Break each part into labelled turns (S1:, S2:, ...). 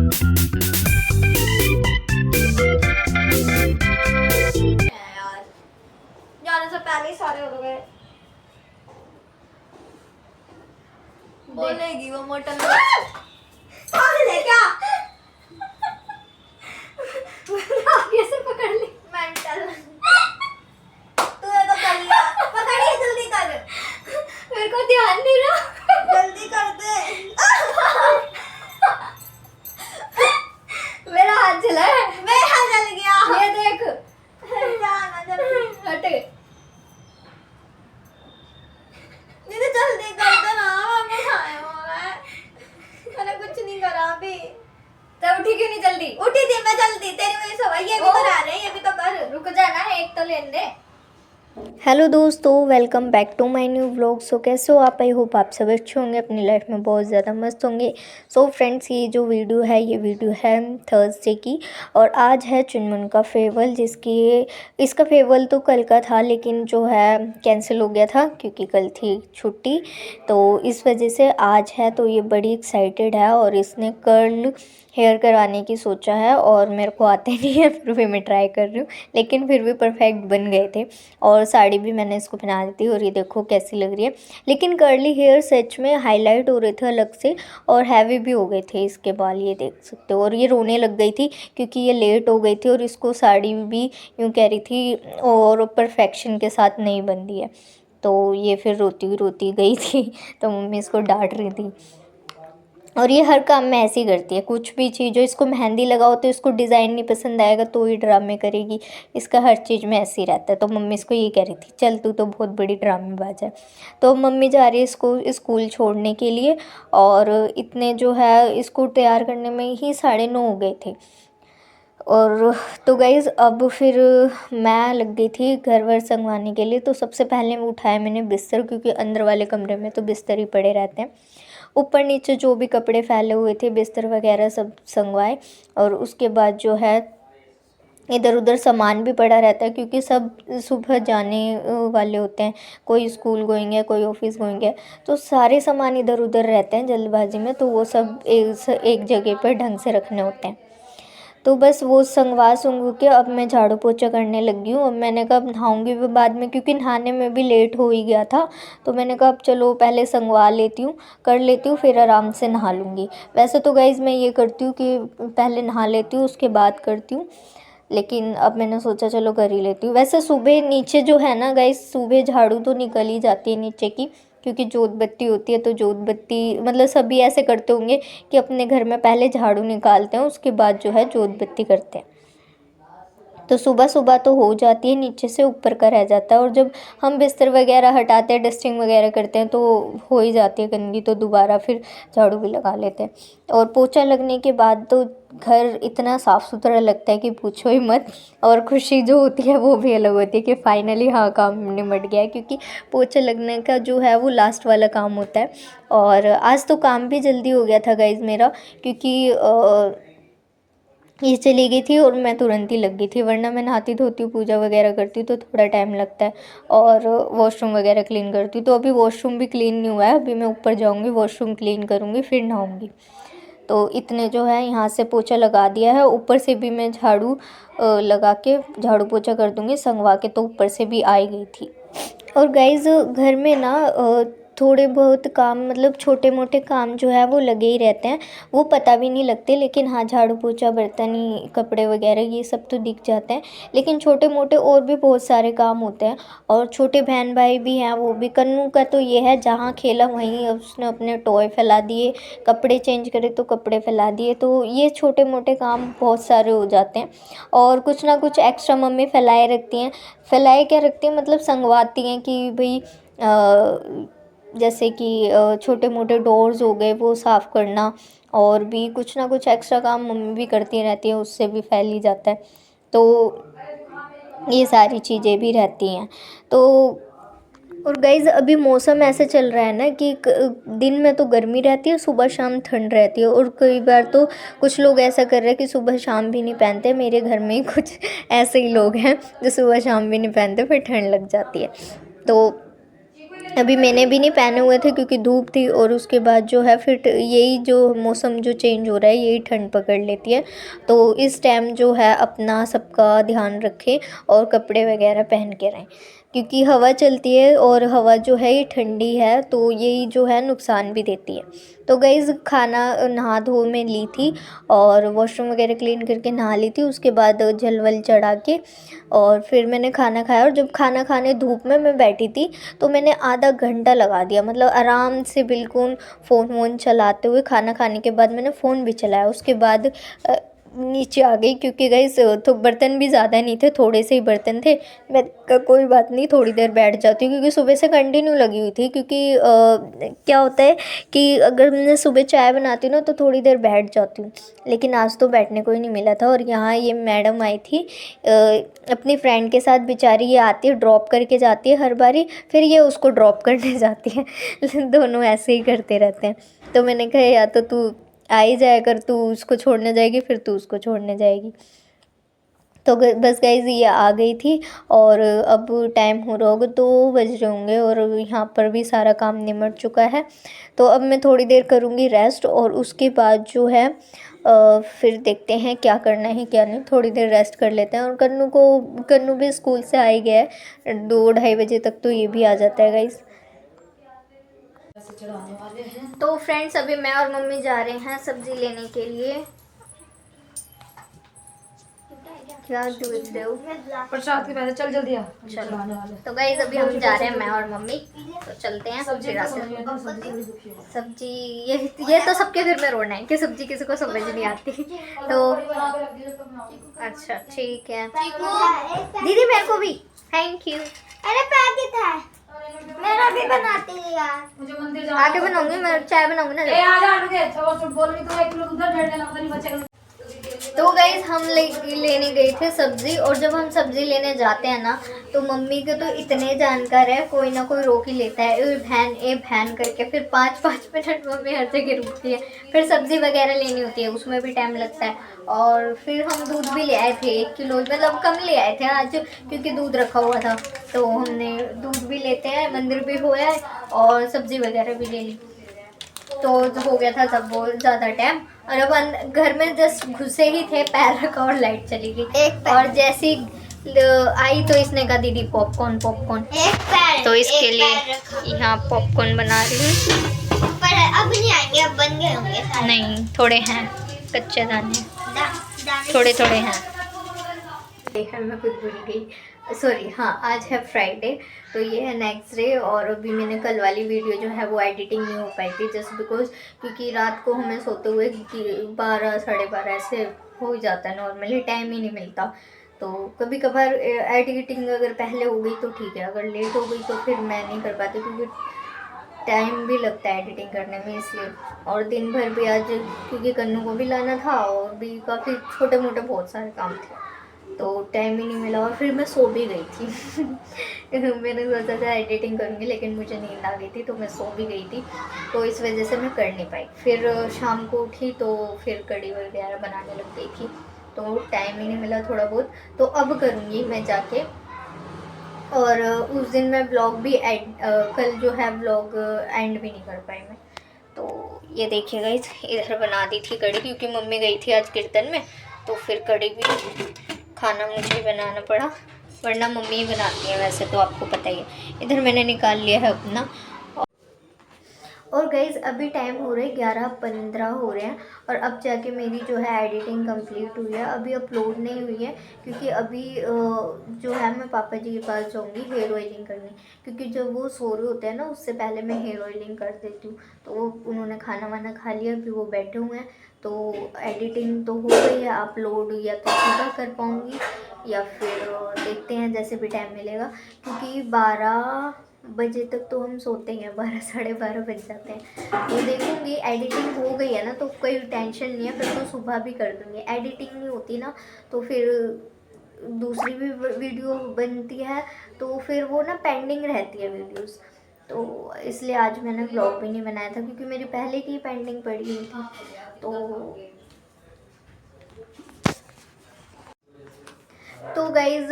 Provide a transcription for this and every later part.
S1: यार जाने से पहले ही सारे हो गए। बोलेगी वो मटन पागल है क्या?
S2: कैसे पकड़ ली?
S1: मेंटल तूने तो कर लिया। पकड़िए जल्दी कर।
S2: मेरे को ध्यान नहीं रहा।
S1: जल्दी कर दे।
S2: मेरा हाथ जला है।
S1: मेरा जल गया।
S2: ये देख।
S1: जाना जल्दी।
S2: हट।
S1: दीदी जल्दी कर दे ना, मम्मी खाए होगा। मैंने कुछ नहीं करा अभी।
S2: तो उठी क्यों नहीं जल्दी?
S1: उठी थी मैं जल्दी, तेरी वजह से हुआ। ये भी तो रह रहे हैं, ये भी तो कर।
S2: रुक जाना, एक तो लेने दे।
S3: हेलो दोस्तों, welcome back to my new vlog. So कैसे हो आप? आई होप आप सब अच्छे होंगे, अपनी लाइफ में बहुत ज़्यादा मस्त होंगे। सो फ्रेंड्स, ये जो वीडियो है ये वीडियो है थर्सडे की, और आज है चुनमुन का फेयरवेल। इसका फेयरवेल तो कल का था, लेकिन जो है कैंसिल हो गया था क्योंकि कल थी छुट्टी, तो इस वजह से आज है। तो ये बड़ी एक्साइटेड है और इसने कर्ल हेयर करवाने की सोचा है, और मेरे को आते नहीं है, फिर भी मैं ट्राई कर रही हूँ, लेकिन फिर भी परफेक्ट बन गए थे। और साड़ी भी मैंने इसको पहना दी थी, और ये देखो कैसी लग रही है। लेकिन कर्ली हेयर सच में हाईलाइट हो रहे थे अलग से, और हैवी भी हो गए थे इसके बाल, ये देख सकते हो। और ये रोने लग गई थी क्योंकि ये लेट हो गई थी, और इसको साड़ी भी यूँ कह रही थी और परफेक्शन के साथ नहीं बंधी है, तो ये फिर रोती गई थी। तो मम्मी इसको डांट रही थी। और ये हर काम में ऐसी करती है, कुछ भी चीज़ जो इसको मेहंदी लगाओ तो इसको डिज़ाइन नहीं पसंद आएगा तो ये ड्रामे करेगी। इसका हर चीज़ में ऐसे ही रहता है। तो मम्मी इसको ये कह रही थी, चल तू तो बहुत बड़ी ड्रामेबाज है। तो मम्मी जा रही है इसको स्कूल छोड़ने के लिए, और इतने जो है इसको तैयार करने में ही 9:30 हो गए थे। और तो गाइज़ अब फिर मैं लग गई थी घर वर संगवाने के लिए। तो सबसे पहले उठाया मैंने बिस्तर, क्योंकि अंदर वाले कमरे में तो बिस्तर ही पड़े रहते हैं। ऊपर नीचे जो भी कपड़े फैले हुए थे, बिस्तर वगैरह सब संगवाए। और उसके बाद जो है इधर उधर सामान भी पड़ा रहता है, क्योंकि सब सुबह जाने वाले होते हैं। कोई स्कूल गोइंग है, कोई ऑफिस गोइंग है, तो सारे सामान इधर उधर रहते हैं जल्दबाजी में, तो वो सब एक जगह पर ढंग से रखने होते हैं। तो बस वो संगवा संगू के अब मैं झाड़ू पोछा करने लगी हूँ। अब मैंने कहा अब नहाऊँगी भी बाद में, क्योंकि नहाने में भी लेट हो ही गया था। तो मैंने कहा अब चलो पहले संगवा लेती हूँ, कर लेती हूँ, फिर आराम से नहा लूँगी। वैसे तो गाइज़ मैं ये करती हूँ कि पहले नहा लेती हूँ उसके बाद करती हूँ, लेकिन अब मैंने सोचा चलो कर ही लेती हूँ। वैसे सुबह नीचे जो है ना गाइज़, सुबह झाड़ू तो निकल ही जाती है नीचे की, क्योंकि जोत बत्ती होती है। तो जोत बत्ती मतलब सभी ऐसे करते होंगे कि अपने घर में पहले झाड़ू निकालते हैं, उसके बाद जो है जोत बत्ती करते हैं। तो सुबह सुबह तो हो जाती है, नीचे से ऊपर का रह जाता है। और जब हम बिस्तर वगैरह हटाते हैं, डस्टिंग वगैरह करते हैं, तो हो ही जाती है गंदी, तो दोबारा फिर झाड़ू भी लगा लेते हैं। और पोछा लगने के बाद तो घर इतना साफ़ सुथरा लगता है कि पूछो ही मत। और खुशी जो होती है वो भी अलग होती है कि फ़ाइनली हाँ काम निमट गया है, क्योंकि पोछा लगने का जो है वो लास्ट वाला काम होता है। और आज तो काम भी जल्दी हो गया था गाइज़ मेरा, क्योंकि ये चली गई थी और मैं तुरंत ही लग गई थी। वरना मैं नहाती धोती हूँ, पूजा वगैरह करती हूँ तो थोड़ा टाइम लगता है, और वॉशरूम वगैरह क्लीन करती हूँ। तो अभी वॉशरूम भी क्लीन नहीं हुआ है, अभी मैं ऊपर जाऊँगी, वॉशरूम क्लीन करूँगी, फिर नहाऊँगी। तो इतने जो है यहाँ से पोछा लगा दिया है, ऊपर से भी मैं झाड़ू लगा के झाड़ू पोछा कर दूँगी संगवा के, तो ऊपर से भी आई गई थी। और गाइज़ घर में ना थोड़े बहुत काम मतलब छोटे मोटे काम जो है वो लगे ही रहते हैं, वो पता भी नहीं लगते। लेकिन हाँ, झाड़ू पोछा, बर्तन, कपड़े वगैरह ये सब तो दिख जाते हैं, लेकिन छोटे मोटे और भी बहुत सारे काम होते हैं। और छोटे बहन भाई भी हैं, वो भी। कन्नू का तो ये है, जहाँ खेला वहीं उसने अपने टॉय फैला दिए, कपड़े चेंज करे तो कपड़े फैला दिए। तो ये छोटे मोटे काम बहुत सारे हो जाते हैं, और कुछ ना कुछ एक्स्ट्रा मम्मी फैलाए रखती हैं। फैलाए क्या रखती हैं, मतलब संगवाती हैं कि भाई जैसे कि छोटे मोटे डोर्स हो गए वो साफ़ करना, और भी कुछ ना कुछ एक्स्ट्रा काम मम्मी भी करती रहती हैं, उससे भी फैल ही जाता है। तो ये सारी चीज़ें भी रहती हैं। तो और गाइज़ अभी मौसम ऐसे चल रहा है ना कि दिन में तो गर्मी रहती है, सुबह शाम ठंड रहती है। और कई बार तो कुछ लोग ऐसा कर रहे हैं कि सुबह शाम भी नहीं पहनते। मेरे घर में ही कुछ ऐसे ही लोग हैं जो सुबह शाम भी नहीं पहनते, फिर ठंड लग जाती है। तो अभी मैंने भी नहीं पहने हुए थे क्योंकि धूप थी, और उसके बाद जो है फिर यही जो मौसम जो चेंज हो रहा है यही ठंड पकड़ लेती है। तो इस टाइम जो है अपना सबका ध्यान रखें और कपड़े वगैरह पहन के रहें, क्योंकि हवा चलती है और हवा जो है ये ठंडी है, तो यही जो है नुकसान भी देती है। तो गाइज़ खाना नहा धो में ली थी और वॉशरूम वगैरह क्लीन करके नहा ली थी, उसके बाद जल वल चढ़ा के और फिर मैंने खाना खाया। और जब खाना खाने धूप में मैं बैठी थी तो मैंने आधा घंटा लगा दिया, मतलब आराम से बिल्कुल फ़ोन वोन चलाते हुए खाना खाने के बाद मैंने फ़ोन भी चलाया। उसके बाद नीचे आ गई, क्योंकि गाइस तो बर्तन भी ज़्यादा नहीं थे, थोड़े से ही बर्तन थे। मैं कोई बात नहीं, थोड़ी देर बैठ जाती हूँ, क्योंकि सुबह से कंटिन्यू लगी हुई थी। क्योंकि क्या होता है कि अगर मैं सुबह चाय बनाती हूँ ना तो थोड़ी देर बैठ जाती हूँ, लेकिन आज तो बैठने को ही नहीं मिला था। और यहाँ ये मैडम आई थी अपनी फ्रेंड के साथ, बेचारी ये आती है ड्रॉप करके जाती है हर बारी, फिर ये उसको ड्रॉप करने जाती है दोनों ऐसे ही करते रहते हैं। तो मैंने कहा या तो तू आ ही जाया कर, तू उसको छोड़ने जाएगी फिर तू उसको छोड़ने जाएगी। तो बस गाइज़ ये आ गई थी और अब टाइम हो रहा होगा 2 बज रहे होंगे और यहाँ पर भी सारा काम निमट चुका है। तो अब मैं थोड़ी देर करूँगी रेस्ट और उसके बाद जो है फिर देखते हैं क्या करना है क्या नहीं। थोड़ी देर रेस्ट कर लेते हैं। और कन्नू भी स्कूल से आ ही गया है, 2-2:30 बजे तक तो ये भी आ जाता है गाइज़। तो फ्रेंड्स अभी मैं और मम्मी जा रहे हैं सब्ज़ी लेने के लिए। क्या देख रहे हो?
S2: प्रसाद के पैसे चल जल्दी आ।
S3: चलो तो गाइज अभी हम जा रहे हैं मैं और मम्मी, तो चलते हैं फिर आते हैं। सब्जी ये तो सबके घर में रोना है कि सब्जी किसी को समझ नहीं आती। तो अच्छा ठीक है दीदी, मेरे को भी थैंक यू।
S1: अरे पैकेट है, मेरा भी बनाती है यार।
S2: मुझे मंदिर
S3: आगे बनाऊंगी मैं, चाय बनाऊंगी ना। तो गाइज हम लेने गए थे सब्जी, और जब हम सब्जी लेने जाते हैं ना तो मम्मी के तो इतने जानकार है, कोई ना कोई रोक ही लेता है, ए बहन करके। फिर 5-5 मिनट मम्मी हर जगह रुकती है। फिर सब्जी वगैरह लेनी होती है, उसमें भी टाइम लगता है। और फिर हम दूध भी ले आए थे 1 किलो, मतलब कम ले आए थे आज क्योंकि दूध रखा हुआ था। तो हमने दूध भी लेते हैं, मंदिर भी होया है और सब्जी वगैरह भी ले ली। तो हो गया था तब बहुत ज़्यादा टाइम। और अब घर में जस्ट घुसे ही थे, पैर रखा और लाइट चली गई। और जैसी आई तो इसने कहा दीदी पॉपकॉर्न। तो इसके लिए यहाँ पॉपकॉर्न बना रही हूँ।
S1: पर अब नहीं आएंगे, अब बन गए होंगे सारे।
S3: नहीं, थोड़े हैं कच्चे दाने, थोड़े हैं। मैं खुद भूल गई, सॉरी। हाँ आज है फ्राइडे, तो ये है नेक्स्ट डे। और अभी मैंने कल वाली वीडियो जो है वो एडिटिंग नहीं हो पाई थी, जस्ट बिकॉज क्योंकि रात को हमें सोते हुए 12-12:30 ऐसे हो जाता है, नॉर्मली टाइम ही नहीं मिलता। तो कभी कभार एडिटिंग अगर पहले हो गई तो ठीक है, अगर लेट हो गई तो फिर मैं नहीं कर पाती, क्योंकि टाइम भी लगता है एडिटिंग करने में, इसलिए। और दिन भर भी आज क्योंकि कन्नू को भी लाना था और भी काफ़ी छोटे मोटे बहुत सारे काम थे, तो टाइम ही नहीं मिला। और फिर मैं सो भी गई थी मैंने सोचा था एडिटिंग करूँगी, लेकिन मुझे नींद आ गई थी तो मैं सो भी गई थी, तो इस वजह से मैं कर नहीं पाई। फिर शाम को उठी तो फिर कड़ी वगैरह बनाने लग गई थी, तो टाइम ही नहीं मिला थोड़ा बहुत। तो अब करूँगी मैं जाके। और उस दिन मैं ब्लॉग भी कल जो है ब्लॉग एंड भी नहीं कर पाई मैं। तो ये देखिएगा, इधर बना दी थी कड़ी, क्योंकि मम्मी गई थी आज कीर्तन में, तो फिर कड़ी भी खाना मुझे बनाना पड़ा, वरना मम्मी ही बनाती है वैसे तो, आपको पता ही है। इधर मैंने निकाल लिया है अपना। और गाइज़ अभी टाइम हो रहे 11:15 हो रहे हैं, और अब जाके मेरी जो है एडिटिंग कंप्लीट हुई है। अभी अपलोड नहीं हुई है क्योंकि अभी जो है मैं पापा जी के पास जाऊंगी हेयर ऑयलिंग करने, क्योंकि जब वो सो रहे होते हैं ना उससे पहले मैं हेयर ऑयलिंग कर देती हूँ। तो वो उन्होंने खाना वाना खा लिया, अभी वो बैठे हुए हैं। तो एडिटिंग तो हो गई है, अपलोड या तो सुबह कर पाऊँगी या फिर देखते हैं जैसे भी टाइम मिलेगा, क्योंकि 12 बजे तक तो हम सोते हैं, 12-12:30 बज जाते हैं। तो देखूँगी, एडिटिंग हो गई है ना तो कोई टेंशन नहीं है, फिर तो सुबह भी कर दूँगी। एडिटिंग नहीं होती ना तो फिर दूसरी भी वीडियो बनती है, तो फिर वो ना पेंडिंग रहती है वीडियोस। तो इसलिए आज मैंने ब्लॉग भी नहीं बनाया था, क्योंकि मेरी पहले की पेंडिंग पड़ी हुई तो गाइज़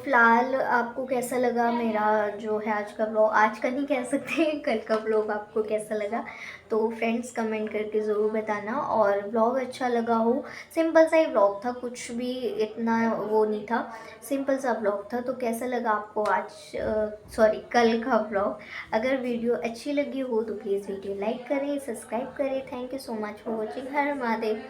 S3: फ़िलहाल आपको कैसा लगा मेरा जो है आज का ब्लॉग, आज का नहीं कह सकते कल का ब्लॉग आपको कैसा लगा, तो फ्रेंड्स कमेंट करके ज़रूर बताना। और ब्लॉग अच्छा लगा हो, सिंपल सा ही ब्लॉग था, कुछ भी इतना वो नहीं था, सिंपल सा ब्लॉग था। तो कैसा लगा आपको आज कल का ब्लॉग? अगर वीडियो अच्छी लगी हो तो प्लीज़ वीडियो लाइक करें, सब्सक्राइब करें। Thank you so much for watching. Her Mahadev.